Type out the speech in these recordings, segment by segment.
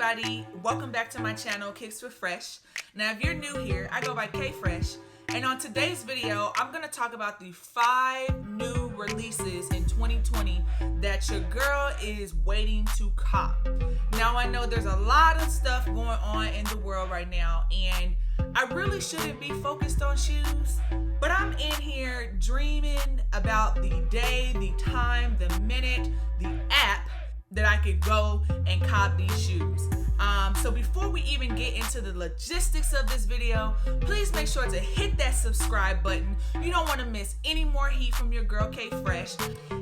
everybody, welcome back to my channel, Kicks with Fresh. Now if you're new here, I go by K Fresh, and on today's video, I'm going to talk about the 5 new releases in 2020 that your girl is waiting to cop. Now I know there's a lot of stuff going on in the world right now, and I really shouldn't be focused on shoes, but I'm in here dreaming about the day, the time, the minute, the app that I could go and cop these shoes. So before we even get into the logistics of this video, please make sure to hit that subscribe button. You don't want to miss any more heat from your girl K Fresh.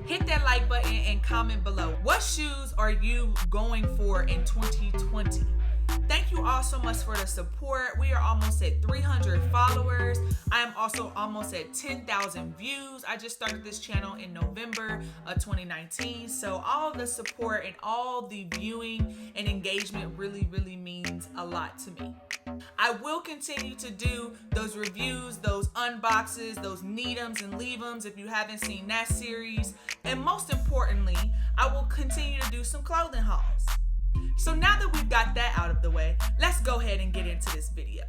Hit that like button and comment below. What shoes are you going for in 2020? Thank you all so much for the support. We are almost at 300 followers. I am also almost at 10,000 views. I just started this channel in November of 2019. So all the support and all the viewing and engagement really means a lot to me. I will continue to do those reviews, those unboxes, those need 'ems and leave 'ems if you haven't seen that series. And most importantly, I will continue to do some clothing hauls. So now that we've got that out of the way, let's go ahead and get into this video.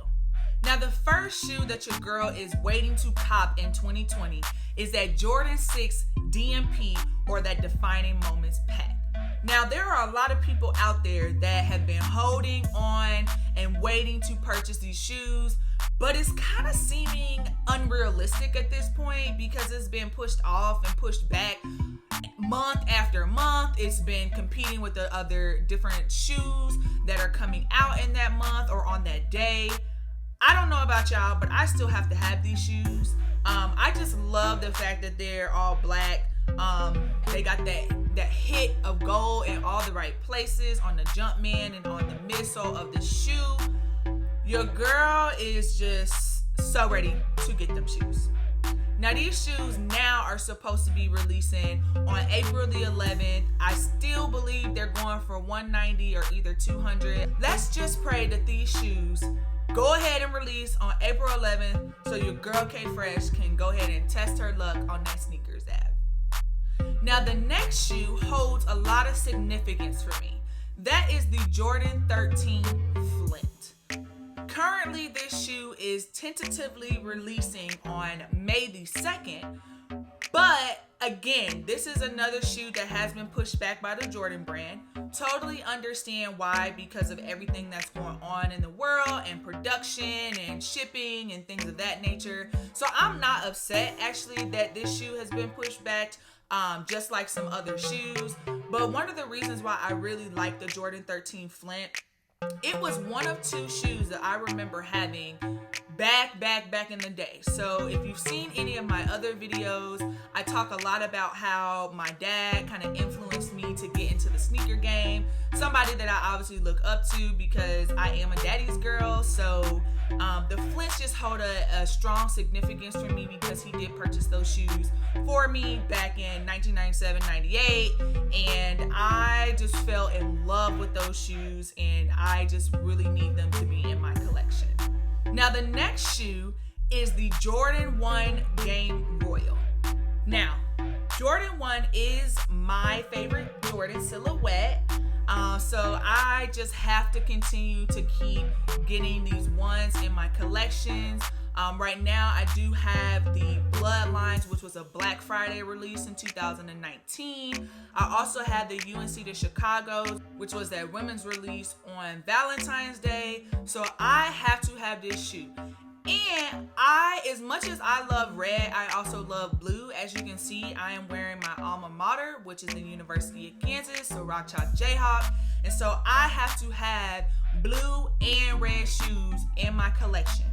Now the first shoe that your girl is waiting to cop in 2020 is that Jordan 6 DMP, or that Defining Moments pack. Now there are a lot of people out there that have been holding on and waiting to purchase these shoes, but it's kind of seeming unrealistic at this point because it's been pushed off and pushed back month after month. It's been competing with the other different shoes that are coming out in that month or on that day. I don't know about y'all, but I still have to have these shoes. I just love the fact that they're all black. They got that hit of gold in all the right places on the Jumpman and on the midsole of the shoe. Your girl is just so ready to get them shoes. Now these shoes now are supposed to be releasing on April the 11th. I still believe they're going for $190 or either $200. Let's just pray that these shoes go ahead and release on April 11th so your girl K Fresh can go ahead and test her luck on that sneakers app. Now the next shoe holds a lot of significance for me. That is the Jordan 13 Flynt. Currently, this shoe is tentatively releasing on May the 2nd, but again, this is another shoe that has been pushed back by the Jordan brand. Totally understand why, because of everything that's going on in the world and production and shipping and things of that nature. So I'm not upset actually that this shoe has been pushed back, just like some other shoes. But one of the reasons why I really like the Jordan 13 Flynt, it was one of 2 shoes that I remember having back in the day. So if you've seen any of my other videos, I talk a lot about how my dad kind of influenced me to get into the sneaker game. Somebody that I obviously look up to because I am a daddy's girl. So the Flynts just hold a strong significance for me because he did purchase those shoes for me back in 1997-98, and I just fell in love with those shoes, and I just really need them to be in my collection. Now the next shoe is the Jordan 1 Game Royal. Now Jordan 1 is my favorite Jordan silhouette. So I just have to continue to keep getting these ones in my collections. Right now I do have the Bloodlines, which was a Black Friday release in 2019. I also had the UNC to Chicago, which was that women's release on Valentine's Day. So I have to have this shoe. And as much as I love red, I also love blue. As you can see, I am wearing my alma mater, which is the University of Kansas, so Rock Chalk Jayhawk. And so I have to have blue and red shoes in my collection.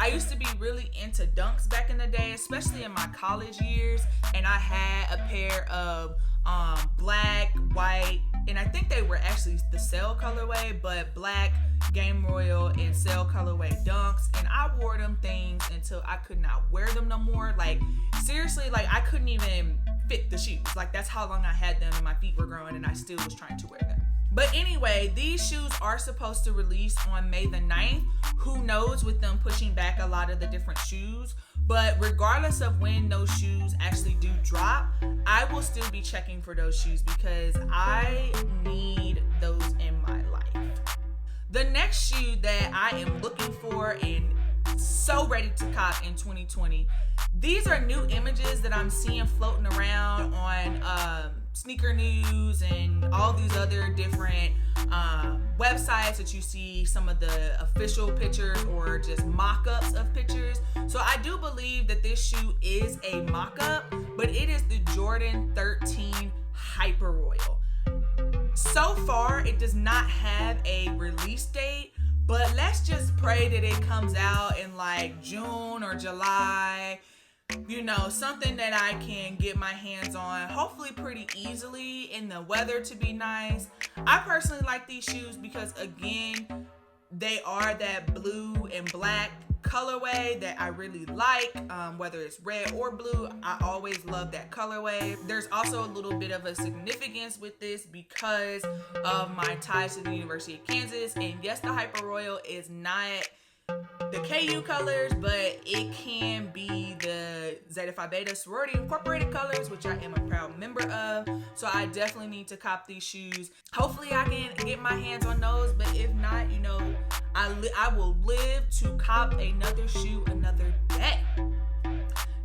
I used to be really into dunks back in the day, especially in my college years, and I had a pair of black, white, and I think they were actually the Cell colorway, but black Game Royal and Cell colorway dunks, and I wore them things until I could not wear them no more. Like seriously, like I couldn't even fit the shoes. Like that's how long I had them and my feet were growing and I still was trying to wear them. But anyway, these shoes are supposed to release on May the 9th. Who knows with them pushing back a lot of the different shoes. But regardless of when those shoes actually do drop, I will still be checking for those shoes because I need those in my life. The next shoe that I am looking for and so ready to cop in 2020, these are new images that I'm seeing floating around on Sneaker News and all these other different websites that you see some of the official pictures or just mock-ups of pictures. So I do believe that this shoe is a mock-up, but it is the Jordan 13 Hyper Royal. So far, it does not have a release date, but let's just pray that it comes out in like June or July. You know, something that I can get my hands on, hopefully pretty easily, in the weather to be nice. I personally like these shoes because, again, they are that blue and black colorway that I really like, whether it's red or blue. I always love that colorway. There's also a little bit of a significance with this because of my ties to the University of Kansas, and yes, the Hyper Royal is not the KU colors, but it can be the Zeta Phi Beta Sorority Incorporated colors, which I am a proud member of. So I definitely need to cop these shoes. Hopefully I can get my hands on those, but if not, you know, I will live to cop another shoe another day.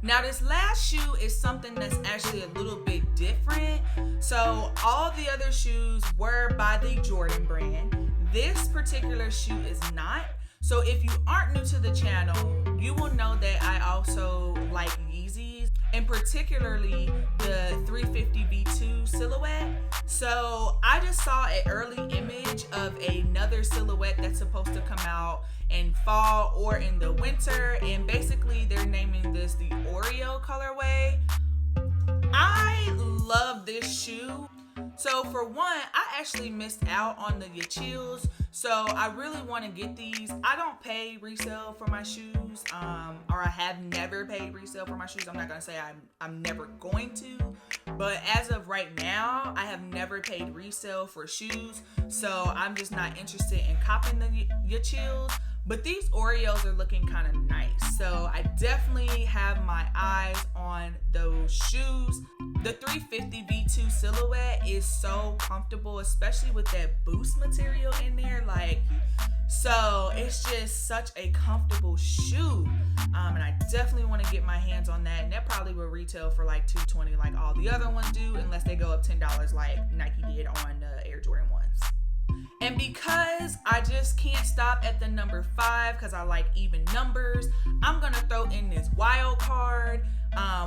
Now this last shoe is something that's actually a little bit different. So all the other shoes were by the Jordan brand. This particular shoe is not. So if you aren't new to the channel, you will know that I also like Yeezys, and particularly the 350 V2 silhouette. So I just saw an early image of another silhouette that's supposed to come out in fall or in the winter, and basically they're naming this the Oreo colorway. I love this shoe. So for one, I actually missed out on the Yachills, so I really want to get these. I don't pay resale for my shoes, or I have never paid resale for my shoes. I'm not going to say I'm never going to, but as of right now, I have never paid resale for shoes, so I'm just not interested in copping the Yachills. But these Oreos are looking kind of nice, so I definitely have my eyes on those shoes. The 350 V2 silhouette is so comfortable, especially with that boost material in there. So it's just such a comfortable shoe, and I definitely want to get my hands on that. And that probably will retail for like $220, like all the other ones do, unless they go up $10 like Nike did on the Air Jordan 1s. And because I just can't stop at the number 5 because I like even numbers, I'm going to throw in this wild card,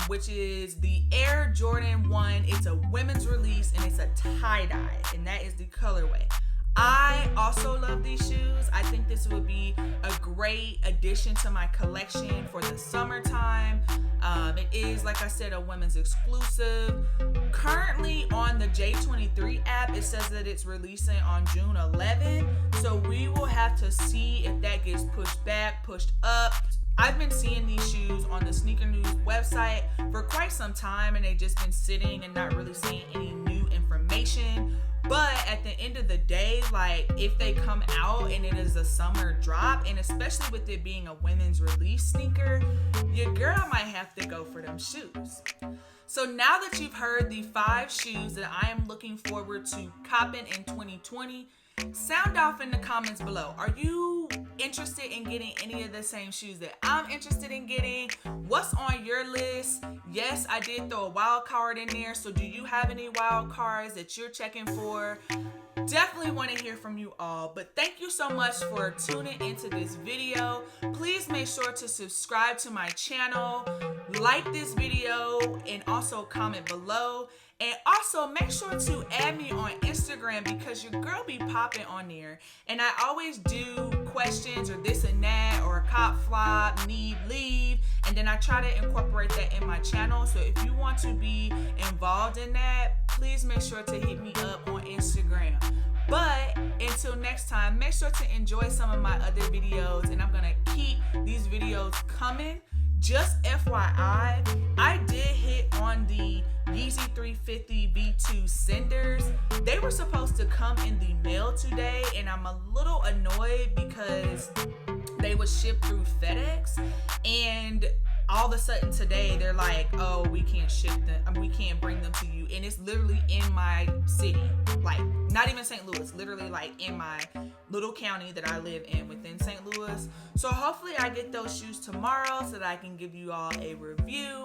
which is the Air Jordan 1. It's a women's release and it's a tie-dye, and that is the colorway. I also love these shoes. I think this would be a great addition to my collection for the summertime. It is, like I said, a women's exclusive. Currently on the J23 app, it says that it's releasing on June 11th. So we will have to see if that gets pushed back, pushed up. I've been seeing these shoes on the Sneaker News website for quite some time, and they've just been sitting and not really seeing any new information. But at the end of the day, like, if they come out and it is a summer drop, and especially with it being a women's release sneaker, your girl might have to go for them shoes. So now that you've heard the 5 shoes that I am looking forward to copping in 2020, sound off in the comments below. Are you interested in getting any of the same shoes that I'm interested in getting? What's on your list? Yes, I did throw a wild card in there. So do you have any wild cards that you're checking for? Definitely want to hear from you all. But thank you so much for tuning into this video. Please make sure to subscribe to my channel, like this video, and also comment below. And also make sure to add me on Instagram because your girl be popping on there. And I always do questions or this and that or cop, flop, need, leave. And then I try to incorporate that in my channel. So if you want to be involved in that, please make sure to hit me up on Instagram. But until next time, make sure to enjoy some of my other videos. And I'm going to keep these videos coming. Just FYI, I did hit on the Yeezy 350 V2 senders. They were supposed to come in the mail today, and I'm a little annoyed because they were shipped through FedEx, and all of a sudden today they're like, oh, we can't ship them, we can't bring them to you. And it's literally in my city, like not even St. Louis, literally like in my little county that I live in within St. Louis. So hopefully I get those shoes tomorrow so that I can give you all a review.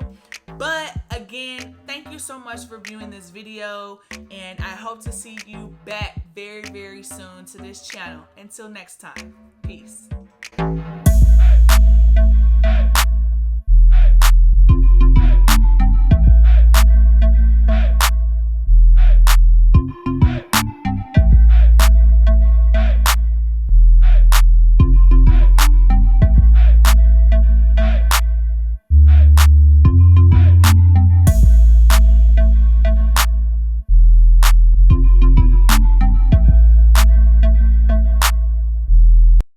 But again, thank you so much for viewing this video, and I hope to see you back very, very soon to this channel. Until next time, peace.